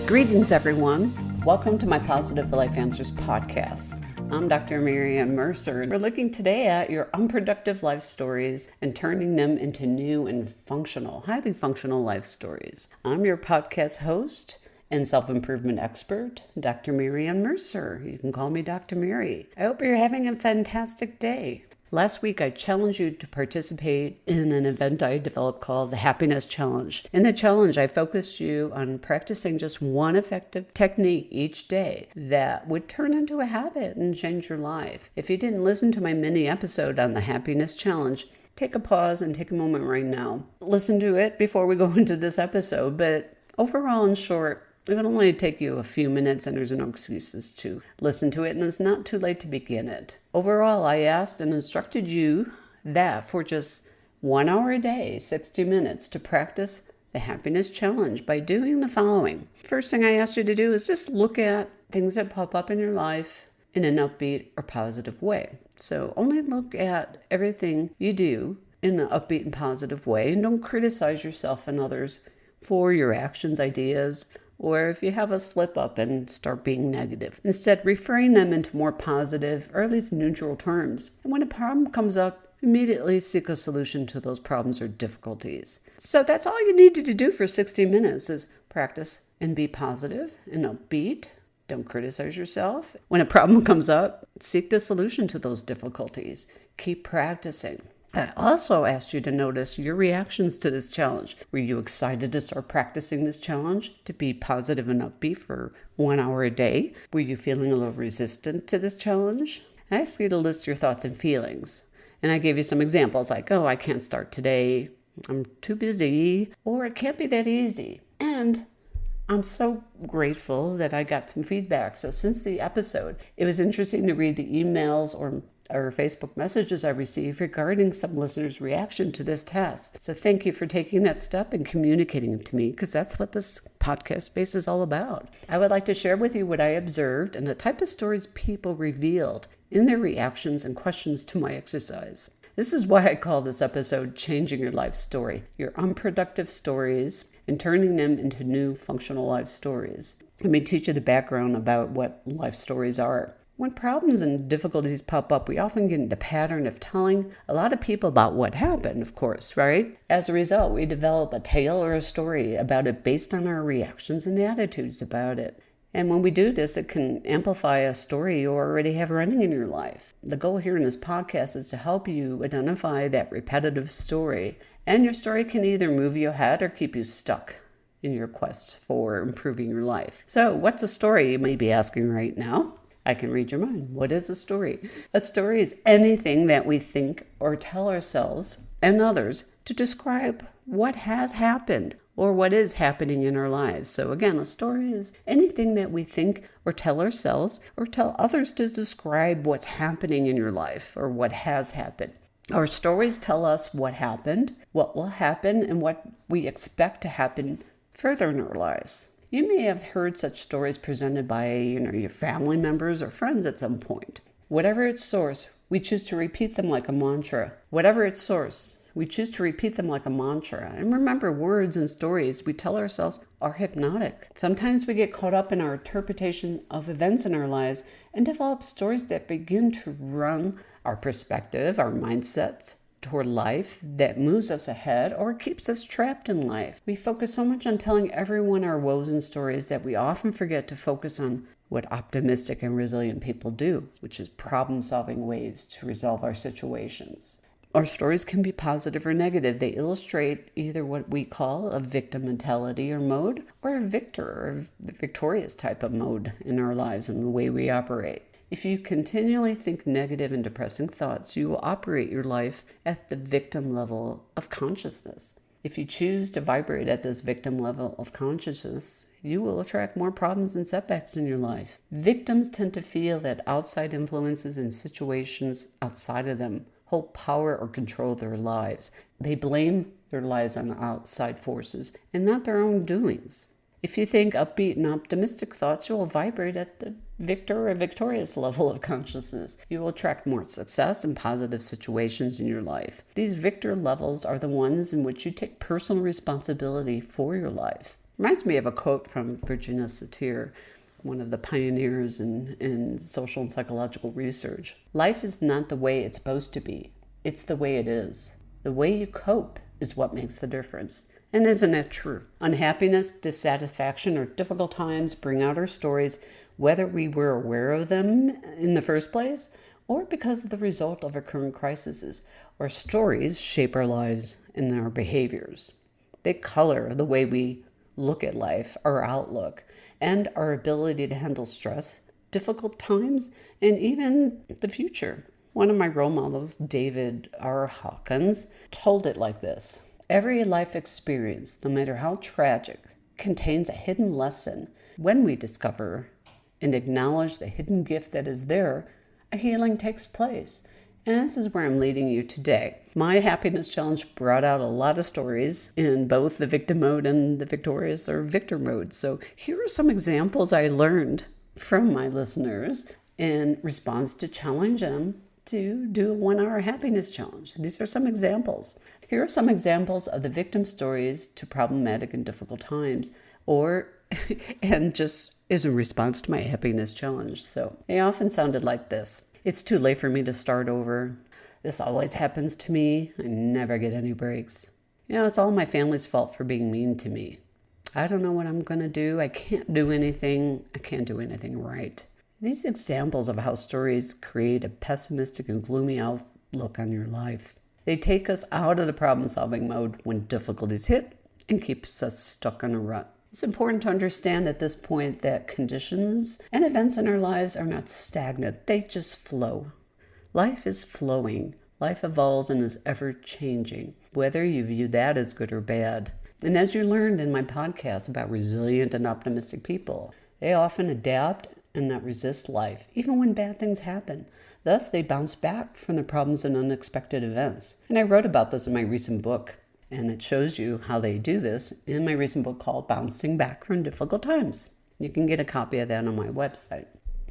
Greetings, everyone. Welcome to my Positive Life Answers podcast. I'm Dr. Ann Mercer, and we're looking today at your unproductive life stories and turning them into new and functional, highly functional life stories. I'm your podcast host and self-improvement expert, Dr. Ann Mercer. You can call me Dr. Mary. I hope you're having a fantastic day. Last week, I challenged you to participate in an event I developed called the Happiness Challenge. In the challenge, I focused you on practicing just one effective technique each day that would turn into a habit and change your life. If you didn't listen to my mini episode on the Happiness Challenge, take a pause and take a moment right now. Listen to it before we go into this episode, but overall, in short, it would only take you a few minutes, and there's no excuses to listen to it, and it's not too late to begin it. Overall, I asked and instructed you that for just 1 hour a day, 60 minutes, to practice the Happiness Challenge by doing the following. First thing I asked you to do is just look at things that pop up in your life in an upbeat or positive way. So only look at everything you do in an upbeat and positive way, and don't criticize yourself and others for your actions, ideas, or if you have a slip up and start being negative. Instead, reframe them into more positive or at least neutral terms. And when a problem comes up, immediately seek a solution to those problems or difficulties. So that's all you needed to do for 60 minutes is practice and be positive and upbeat. Don't criticize yourself. When a problem comes up, seek the solution to those difficulties. Keep practicing. I also asked you to notice your reactions to this challenge. Were you excited to start practicing this challenge to be positive and upbeat for 1 hour a day? Were you feeling a little resistant to this challenge? I asked you to list your thoughts and feelings. And I gave you some examples like, I can't start today. I'm too busy. Or it can't be that easy. And I'm so grateful that I got some feedback. So since the episode, it was interesting to read the emails or Facebook messages I received regarding some listeners' reaction to this test. So thank you for taking that step and communicating it to me, because that's what this podcast space is all about. I would like to share with you what I observed and the type of stories people revealed in their reactions and questions to my exercise. This is why I call this episode Changing Your Life Story, your unproductive stories and turning them into new functional life stories. Let me teach you the background about what life stories are. When problems and difficulties pop up, we often get into the pattern of telling a lot of people about what happened, of course, right? As a result, we develop a tale or a story about it based on our reactions and attitudes about it. And when we do this, it can amplify a story you already have running in your life. The goal here in this podcast is to help you identify that repetitive story. And your story can either move you ahead or keep you stuck in your quest for improving your life. So what's a story, you may be asking right now? I can read your mind. What is a story? A story is anything that we think or tell ourselves and others to describe what has happened or what is happening in our lives. So again, a story is anything that we think or tell ourselves or tell others to describe what's happening in your life or what has happened. Our stories tell us what happened, what will happen, and what we expect to happen further in our lives. You may have heard such stories presented by your family members or friends at some point. Whatever its source, we choose to repeat them like a mantra. And remember, words and stories we tell ourselves are hypnotic. Sometimes we get caught up in our interpretation of events in our lives and develop stories that begin to run our perspective, our mindsets, toward life that moves us ahead or keeps us trapped in life. We focus so much on telling everyone our woes and stories that we often forget to focus on what optimistic and resilient people do, which is problem-solving ways to resolve our situations. Our stories can be positive or negative. They illustrate either what we call a victim mentality or mode, or a victor or victorious type of mode in our lives and the way we operate. If you continually think negative and depressing thoughts, you will operate your life at the victim level of consciousness. If you choose to vibrate at this victim level of consciousness, you will attract more problems and setbacks in your life. Victims tend to feel that outside influences and situations outside of them hold power or control their lives. They blame their lives on outside forces and not their own doings. If you think upbeat and optimistic thoughts, you will vibrate at the victor or victorious level of consciousness. You will attract more success and positive situations in your life. These victor levels are the ones in which you take personal responsibility for your life. Reminds me of a quote from Virginia Satir, one of the pioneers in social and psychological research. Life is not the way it's supposed to be. It's the way it is. The way you cope is what makes the difference. And isn't that true? Unhappiness, dissatisfaction, or difficult times bring out our stories, whether we were aware of them in the first place or because of the result of our current crises. Our stories shape our lives and our behaviors. They color the way we look at life, our outlook, and our ability to handle stress, difficult times, and even the future. One of my role models, David R. Hawkins, told it like this: every life experience, no matter how tragic, contains a hidden lesson. When we discover and acknowledge the hidden gift that is there, a healing takes place. And this is where I'm leading you today. My happiness challenge brought out a lot of stories in both the victim mode and the victorious or victor mode. So here are some examples I learned from my listeners in response to challenge them to do a 1-hour happiness challenge. These are some examples. Here are some examples of the victim stories to problematic and difficult times, and just as a response to my happiness challenge. So they often sounded like this: it's too late for me to start over. This always happens to me. I never get any breaks. It's all my family's fault for being mean to me. I don't know what I'm going to do. I can't do anything. I can't do anything right. These examples of how stories create a pessimistic and gloomy outlook on your life. They take us out of the problem-solving mode when difficulties hit and keeps us stuck in a rut. It's important to understand at this point that conditions and events in our lives are not stagnant. They just flow. Life is flowing. Life evolves and is ever-changing, whether you view that as good or bad. And as you learned in my podcast about resilient and optimistic people, they often adapt and not resist life, even when bad things happen. Thus, they bounce back from the problems and unexpected events. And I wrote about this in my recent book, and it shows you how they do this in my recent book called Bouncing Back from Difficult Times. You can get a copy of that on my website,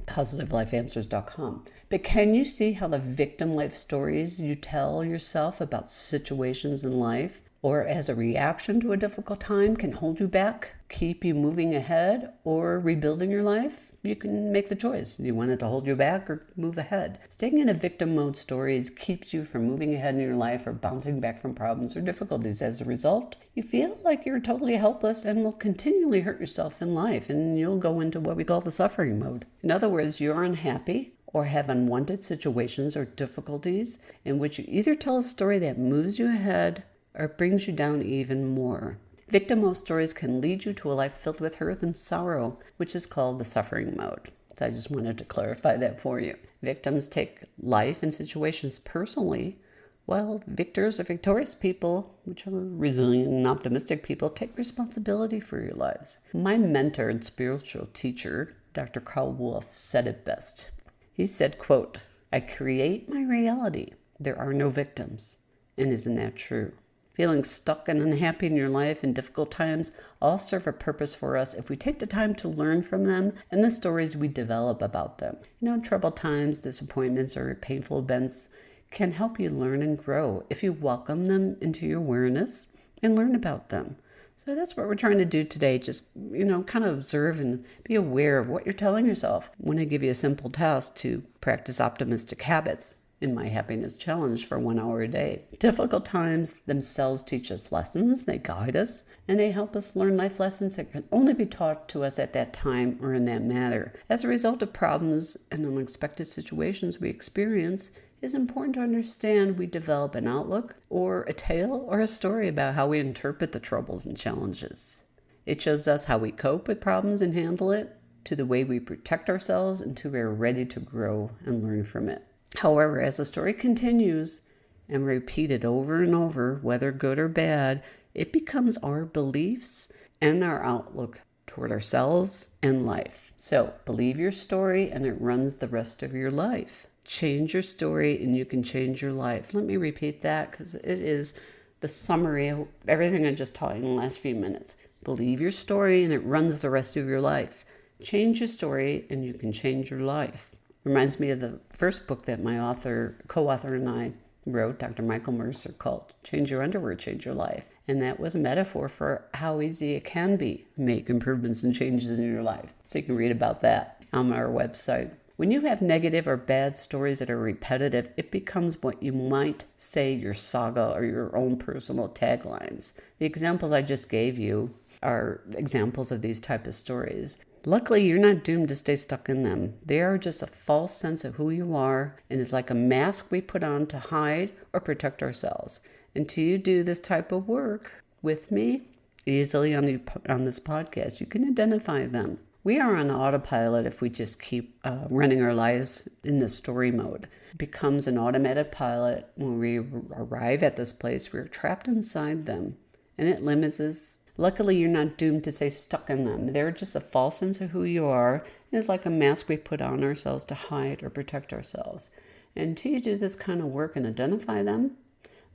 positivelifeanswers.com. But can you see how the victim life stories you tell yourself about situations in life or as a reaction to a difficult time can hold you back, keep you moving ahead, or rebuilding your life? You can make the choice. Do you want it to hold you back or move ahead? Staying in a victim mode stories keeps you from moving ahead in your life or bouncing back from problems or difficulties. As a result, you feel like you're totally helpless and will continually hurt yourself in life, and you'll go into what we call the suffering mode. In other words, you're unhappy or have unwanted situations or difficulties in which you either tell a story that moves you ahead or brings you down even more. Victim mode stories can lead you to a life filled with hurt and sorrow, which is called the suffering mode. So I just wanted to clarify that for you. Victims take life and situations personally, while victors or victorious people, which are resilient and optimistic people, take responsibility for your lives. My mentor and spiritual teacher, Dr. Carl Wolf, said it best. He said, quote, "I create my reality. There are no victims." And isn't that true? Feeling stuck and unhappy in your life in difficult times all serve a purpose for us if we take the time to learn from them and the stories we develop about them. Troubled times, disappointments, or painful events can help you learn and grow if you welcome them into your awareness and learn about them. So that's what we're trying to do today. Just, kind of observe and be aware of what you're telling yourself. I want to give you a simple task to practice optimistic habits in my happiness challenge for 1 hour a day. Difficult times themselves teach us lessons, they guide us, and they help us learn life lessons that can only be taught to us at that time or in that matter. As a result of problems and unexpected situations we experience, it's important to understand we develop an outlook or a tale or a story about how we interpret the troubles and challenges. It shows us how we cope with problems and handle it, to the way we protect ourselves, until we're ready to grow and learn from it. However, as the story continues and repeated over and over, whether good or bad, it becomes our beliefs and our outlook toward ourselves and life. So, believe your story and it runs the rest of your life. Change your story and you can change your life. Let me repeat that because it is the summary of everything I just taught you in the last few minutes. Believe your story and it runs the rest of your life. Change your story and you can change your life. Reminds me of the first book that my co-author and I wrote, Dr. Michael Mercer, called Change Your Underwear, Change Your Life. And that was a metaphor for how easy it can be to make improvements and changes in your life. So you can read about that on our website. When you have negative or bad stories that are repetitive, it becomes what you might say your saga or your own personal taglines. The examples I just gave you are examples of these type of stories. Luckily, you're not doomed to stay stuck in them. They are just a false sense of who you are, and it's like a mask we put on to hide or protect ourselves. Until you do this type of work with me, easily on this podcast, you can identify them. We are on autopilot if we just keep running our lives in the story mode. It becomes an automatic pilot. When we arrive at this place, we're trapped inside them, and it limits us. Luckily, you're not doomed to stay stuck in them. They're just a false sense of who you are. It's like a mask we put on ourselves to hide or protect ourselves. And until you do this kind of work and identify them,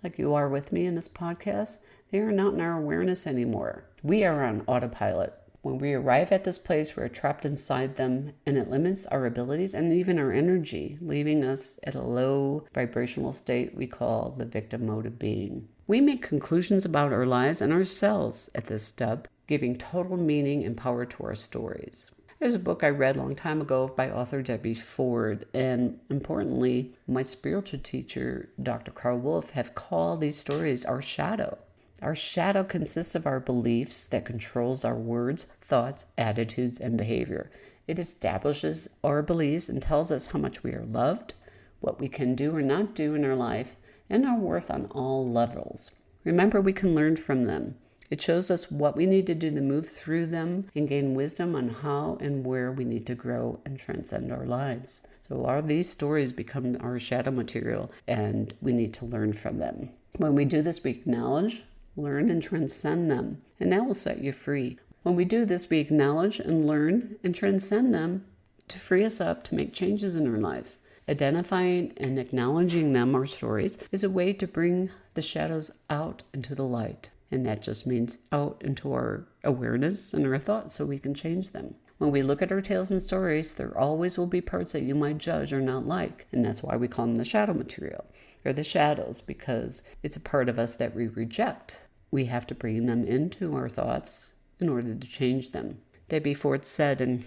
like you are with me in this podcast, they are not in our awareness anymore. We are on autopilot. When we arrive at this place, we're trapped inside them, and it limits our abilities and even our energy, leaving us at a low vibrational state we call the victim mode of being. We make conclusions about our lives and ourselves at this step, giving total meaning and power to our stories. There's a book I read a long time ago by author Debbie Ford, and importantly, my spiritual teacher, Dr. Carl Wolf, have called these stories our shadow. Our shadow consists of our beliefs that controls our words, thoughts, attitudes, and behavior. It establishes our beliefs and tells us how much we are loved, what we can do or not do in our life, and our worth on all levels. Remember, we can learn from them. It shows us what we need to do to move through them and gain wisdom on how and where we need to grow and transcend our lives. So these stories become our shadow material, and we need to learn from them. When we do this, we acknowledge, learn, and transcend them, and that will set you free. When we do this, we acknowledge and learn and transcend them to free us up to make changes in our life. Identifying and acknowledging them, our stories, is a way to bring the shadows out into the light. And that just means out into our awareness and our thoughts so we can change them. When we look at our tales and stories, there always will be parts that you might judge or not like. And that's why we call them the shadow material, or the shadows, because it's a part of us that we reject. We have to bring them into our thoughts in order to change them. Debbie Ford said in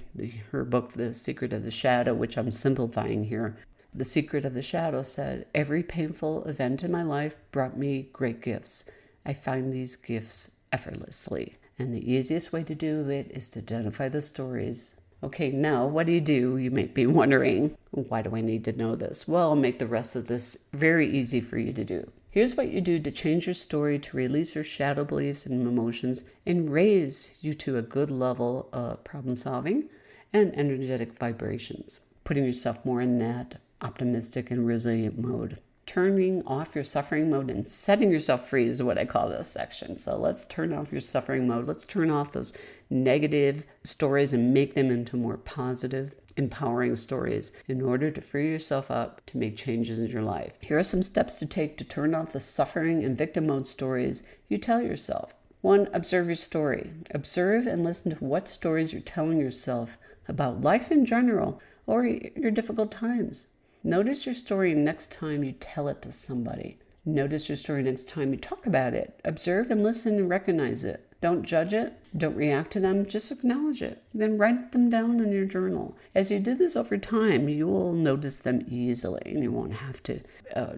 her book, The Secret of the Shadow, which I'm simplifying here, The Secret of the Shadow said, "Every painful event in my life brought me great gifts. I find these gifts effortlessly. And the easiest way to do it is to identify the stories." Okay, now what do? You might be wondering, why do I need to know this? Well, I'll make the rest of this very easy for you to do. Here's what you do to change your story, to release your shadow beliefs and emotions, and raise you to a good level of problem solving and energetic vibrations. Putting yourself more in that optimistic and resilient mode. Turning off your suffering mode and setting yourself free is what I call this section. So let's turn off your suffering mode. Let's turn off those negative stories and make them into more positive, empowering stories in order to free yourself up to make changes in your life. Here are some steps to take to turn off the suffering and victim mode stories you tell yourself. 1, observe your story. Observe and listen to what stories you're telling yourself about life in general or your difficult times. Notice your story next time you tell it to somebody. Notice your story next time you talk about it. Observe and listen and recognize it. Don't judge it. Don't react to them. Just acknowledge it. Then write them down in your journal. As you do this over time, you will notice them easily, and you won't have to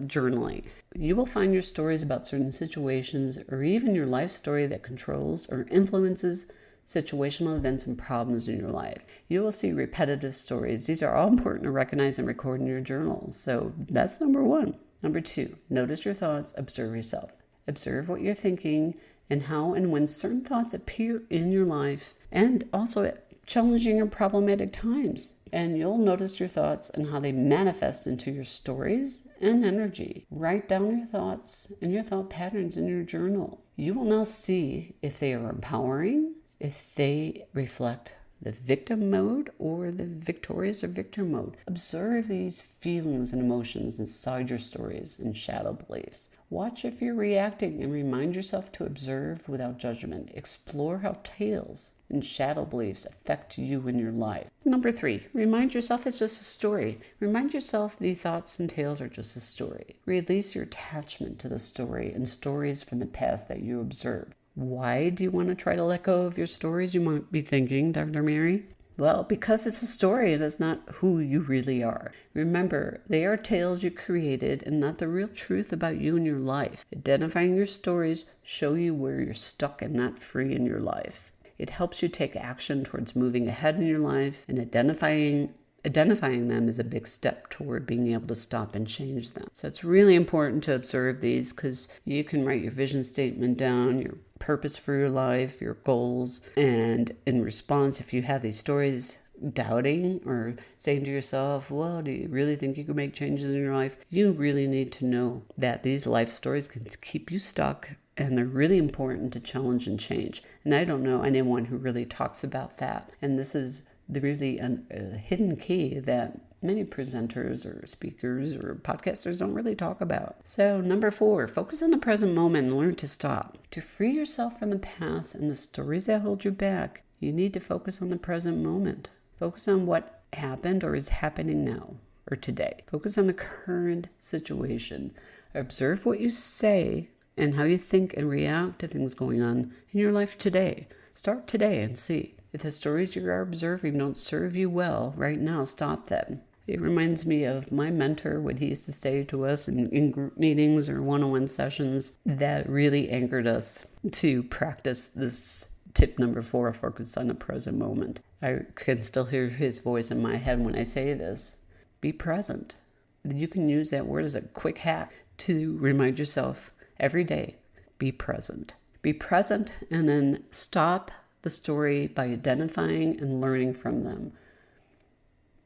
journaling. You will find your stories about certain situations or even your life story that controls or influences situational events and problems in your life. You will see repetitive stories. These are all important to recognize and record in your journal. So that's number 1. Number 2, notice your thoughts, observe yourself. Observe what you're thinking and how and when certain thoughts appear in your life, and also at challenging or problematic times. And you'll notice your thoughts and how they manifest into your stories and energy. Write down your thoughts and your thought patterns in your journal. You will now see if they are empowering, if they reflect the victim mode or the victorious or victor mode. Observe these feelings and emotions inside your stories and shadow beliefs. Watch if you're reacting and remind yourself to observe without judgment. Explore how tales and shadow beliefs affect you in your life. Number 3, remind yourself it's just a story. Remind yourself the thoughts and tales are just a story. Release your attachment to the story and stories from the past that you observed. Why do you want to try to let go of your stories, you might be thinking, Dr. Mary? Well, because it's a story and it's not who you really are. Remember, they are tales you created and not the real truth about you and your life. Identifying your stories show you where you're stuck and not free in your life. It helps you take action towards moving ahead in your life, and identifying them is a big step toward being able to stop and change them. So it's really important to observe these, because you can write your vision statement down, your purpose for your life, your goals, and in response, if you have these stories doubting or saying to yourself, well, do you really think you can make changes in your life? You really need to know that these life stories can keep you stuck, and they're really important to challenge and change. And I don't know anyone who really talks about that. And this is really a hidden key that many presenters or speakers or podcasters don't really talk about. So number 4, focus on the present moment and learn to stop. To free yourself from the past and the stories that hold you back, you need to focus on the present moment. Focus on what happened or is happening now or today. Focus on the current situation. Observe what you say and how you think and react to things going on in your life today. Start today and see. If the stories you are observing don't serve you well right now, stop them. It reminds me of my mentor, what he used to say to us in group meetings or one-on-one sessions that really anchored us to practice this tip number 4, focus on the present moment. I can still hear his voice in my head when I say this. Be present. You can use that word as a quick hack to remind yourself every day, be present. Be present, and then stop the story by identifying and learning from them.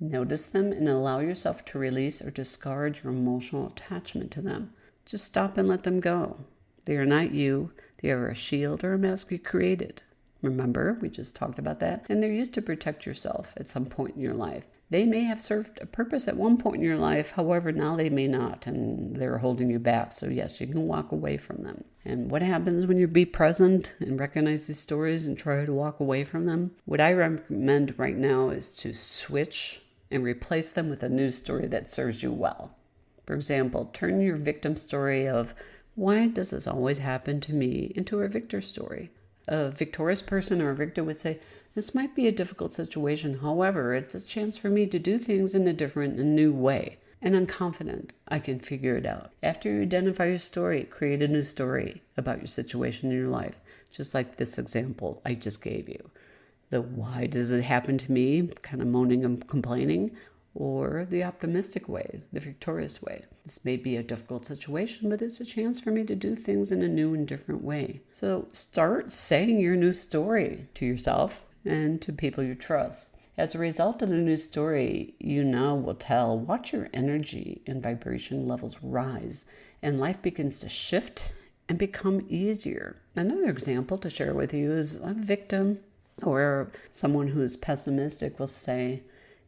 Notice them and allow yourself to release or discard your emotional attachment to them. Just stop and let them go. They are not you. They are a shield or a mask you created. Remember, we just talked about that. And they're used to protect yourself at some point in your life. They may have served a purpose at one point in your life. However, now they may not, and they're holding you back. So yes, you can walk away from them. And what happens when you be present and recognize these stories and try to walk away from them? What I recommend right now is to switch and replace them with a new story that serves you well. For example, turn your victim story of, why does this always happen to me, into a victor story. A victorious person or a victor would say, this might be a difficult situation. However, it's a chance for me to do things in a different and new way. And I'm confident I can figure it out. After you identify your story, create a new story about your situation in your life. Just like this example I just gave you. The why does it happen to me, kind of moaning and complaining, or the optimistic way, the victorious way. This may be a difficult situation, but it's a chance for me to do things in a new and different way. So start saying your new story to yourself and to people you trust. As a result of the new story you now will tell, watch your energy and vibration levels rise, and life begins to shift and become easier. Another example to share with you is a victim or someone who's pessimistic will say,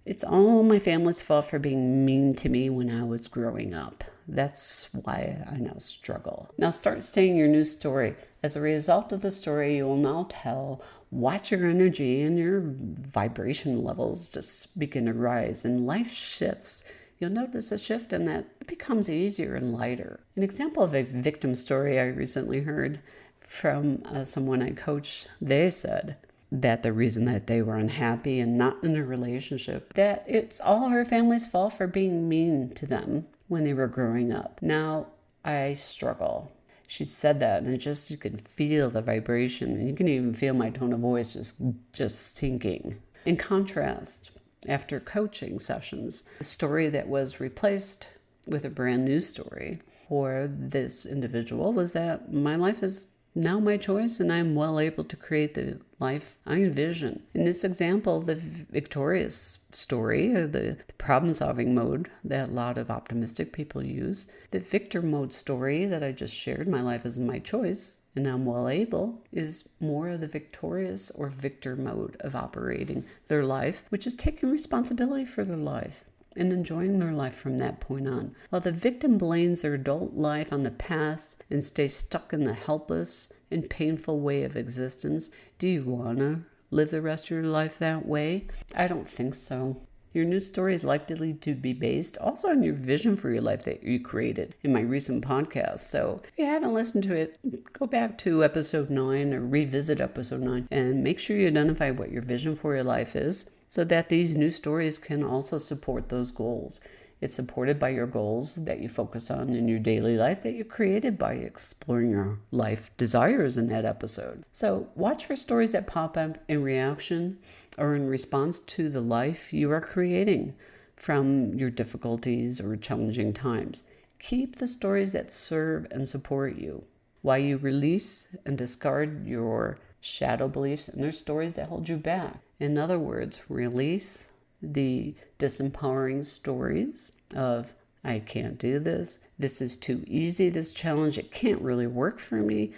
it's all my family's fault for being mean to me when I was growing up. That's why I now struggle. Now start saying your new story. As a result of the story you will now tell, watch your energy and your vibration levels just begin to rise, and life shifts. You'll notice a shift in that it becomes easier and lighter. An example of a victim story I recently heard from someone I coached, they said that the reason that they were unhappy and not in a relationship, that it's all her family's fault for being mean to them when they were growing up. Now, I struggle. She said that, and you can feel the vibration, and you can even feel my tone of voice just sinking. In contrast, after coaching sessions, the story that was replaced with a brand new story for this individual was that my life is now my choice, and I'm well able to create the life I envision. In this example, the victorious story, or the problem-solving mode that a lot of optimistic people use, the victor mode story that I just shared, my life is my choice, and I'm well able, is more of the victorious or victor mode of operating their life, which is taking responsibility for their life. and enjoying their life from that point on. While the victim blames their adult life on the past and stays stuck in the helpless and painful way of existence, do you want to live the rest of your life that way? I don't think so. Your new story is likely to be based also on your vision for your life that you created in my recent podcast. So if you haven't listened to it, go back to episode 9 or revisit episode 9 and make sure you identify what your vision for your life is so that these new stories can also support those goals. It's supported by your goals that you focus on in your daily life that you created by exploring your life desires in that episode. So watch for stories that pop up in reaction or in response to the life you are creating from your difficulties or challenging times. Keep the stories that serve and support you while you release and discard your shadow beliefs and their stories that hold you back. In other words, release the disempowering stories of, I can't do this, this is too easy, this challenge, it can't really work for me.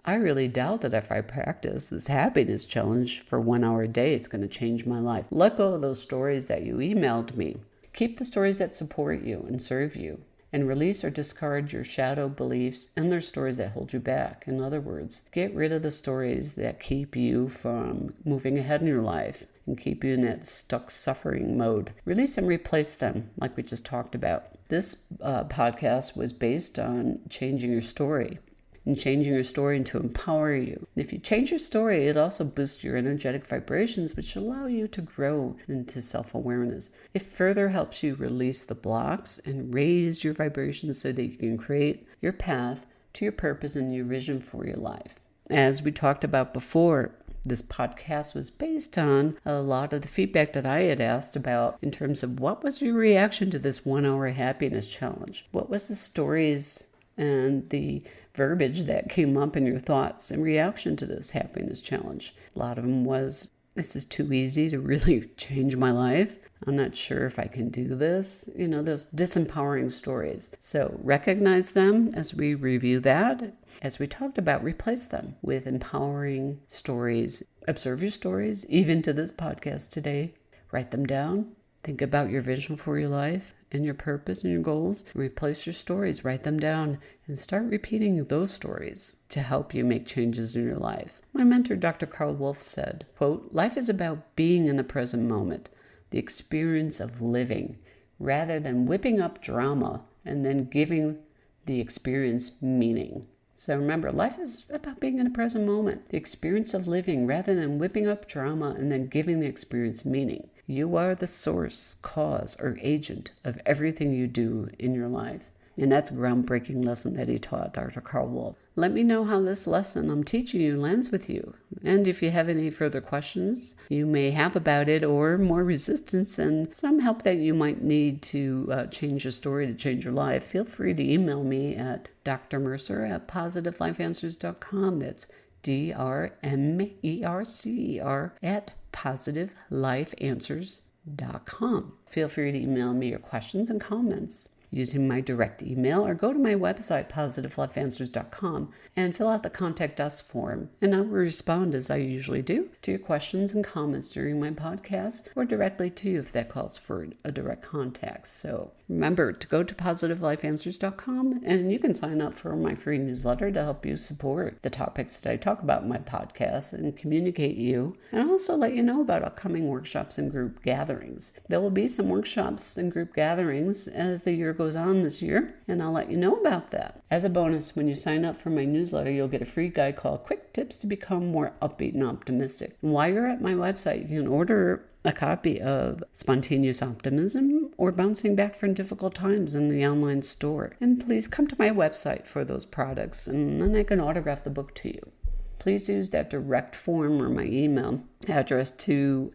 I really doubt that if I practice this happiness challenge for 1 hour a day, it's going to change my life. Let go of those stories that you emailed me. Keep the stories that support you and serve you, and release or discard your shadow beliefs and their stories that hold you back. In other words, get rid of the stories that keep you from moving ahead in your life and keep you in that stuck suffering mode. Release and replace them, like we just talked about. This podcast was based on changing your story and changing your story to empower you. And if you change your story, it also boosts your energetic vibrations, which allow you to grow into self-awareness. It further helps you release the blocks and raise your vibrations so that you can create your path to your purpose and your vision for your life. As we talked about before, this podcast was based on a lot of the feedback that I had asked about in terms of what was your reaction to this 1 hour happiness challenge? What was the stories and the verbiage that came up in your thoughts in reaction to this happiness challenge? A lot of them was, this is too easy to really change my life. I'm not sure if I can do this. Those disempowering stories. So recognize them as we review that. As we talked about, replace them with empowering stories. Observe your stories, even to this podcast today. Write them down. Think about your vision for your life and your purpose and your goals. Replace your stories, write them down, and start repeating those stories to help you make changes in your life. My mentor, Dr. Carl Wolf, said, quote, "Life is about being in the present moment, the experience of living, rather than whipping up drama and then giving the experience meaning." So remember, life is about being in the present moment, the experience of living, rather than whipping up drama and then giving the experience meaning. You are the source, cause, or agent of everything you do in your life. And that's a groundbreaking lesson that he taught, Dr. Carl Wolf. Let me know how this lesson I'm teaching you lands with you. And if you have any further questions you may have about it, or more resistance and some help that you might need to change your story to change your life, feel free to email me at drmercer@positivelifeanswers.com. That's DRMERCER at positiveliFeanswers.com. Feel free to email me your questions and comments using my direct email, or go to my website, positiveliFeanswers.com, and fill out the Contact Us form. And I will respond, as I usually do, to your questions and comments during my podcast, or directly to you if that calls for a direct contact. So remember to go to positiveliFeanswers.com, and you can sign up for my free newsletter to help you support the topics that I talk about in my podcast and communicate you, and also let you know about upcoming workshops and group gatherings. There will be some workshops and group gatherings as the year goes on this year, and I'll let you know about that. As a bonus, when you sign up for my newsletter, you'll get a free guide called Quick Tips to Become More Upbeat and Optimistic. And while you're at my website, you can order a copy of Spontaneous Optimism or Bouncing Back from Difficult Times in the online store. And please come to my website for those products, and then I can autograph the book to you. Please use that direct form or my email address to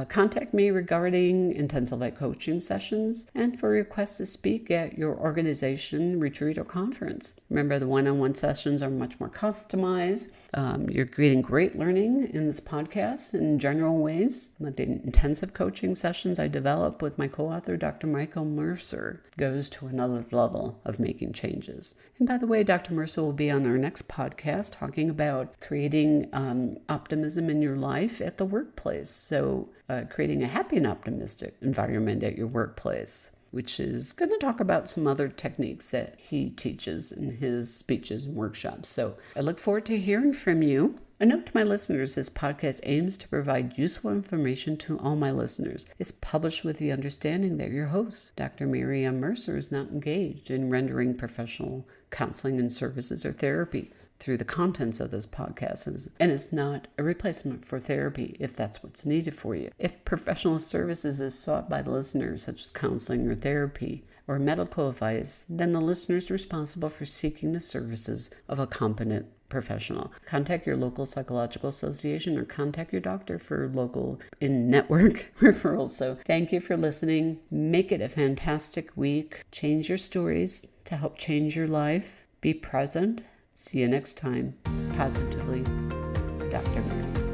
contact me regarding intensive light coaching sessions and for requests to speak at your organization, retreat, or conference. Remember, the one-on-one sessions are much more customized. You're getting great learning in this podcast in general ways. But the intensive coaching sessions I develop with my co-author, Dr. Ann Mercer, goes to another level of making changes. And by the way, Dr. Mercer will be on our next podcast talking about creating optimism in your life at the workplace. So creating a happy and optimistic environment at your workplace, which is going to talk about some other techniques that he teaches in his speeches and workshops. So I look forward to hearing from you. A note to my listeners, this podcast aims to provide useful information to all my listeners. It's published with the understanding that your host, Dr. Ann Mercer, is not engaged in rendering professional counseling and services or therapy through the contents of this podcast, and it's not a replacement for therapy if that's what's needed for you. If professional services is sought by the listeners, such as counseling or therapy or medical advice, then the listener is responsible for seeking the services of a competent professional. Contact your local psychological association or contact your doctor for local in-network referrals. So thank you for listening. Make it a fantastic week. Change your stories to help change your life. Be present. See you next time. Positively, Dr. Mary.